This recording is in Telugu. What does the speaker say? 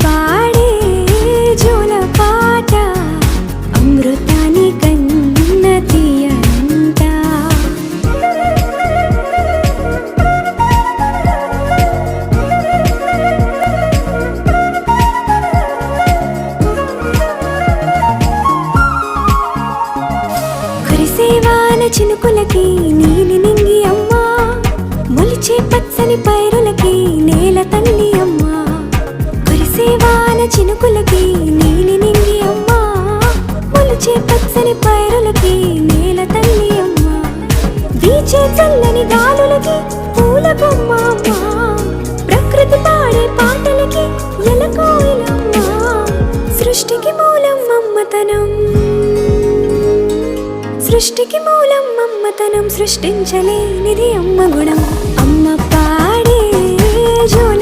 పాడే జోల పాట అమృతాని కన్న తీయంట. కురిసేవాన చినుకులకి నీలి నింగి అమ్మా, మొలిచే పచ్చని పైరులకి నేల తల్లి అమ్మా. కురిసేవాన చినుకులకి నీలి నింగి అమ్మా, మొలిచే పచ్చని పైరులకి నేల తల్లి అమ్మా. వీచే చల్లని గాలులకి పూల బొమ్మ అమ్మా, ప్రకృతి పాడే పాటలకి ఎలకోయిలమ్మా. సృష్టికి మూలం మమ్మతనం, సృష్టికి మూలం మమ్మతనం, సృష్టించలేనిది అమ్మ గుణం. అమ్మ పాడే జోల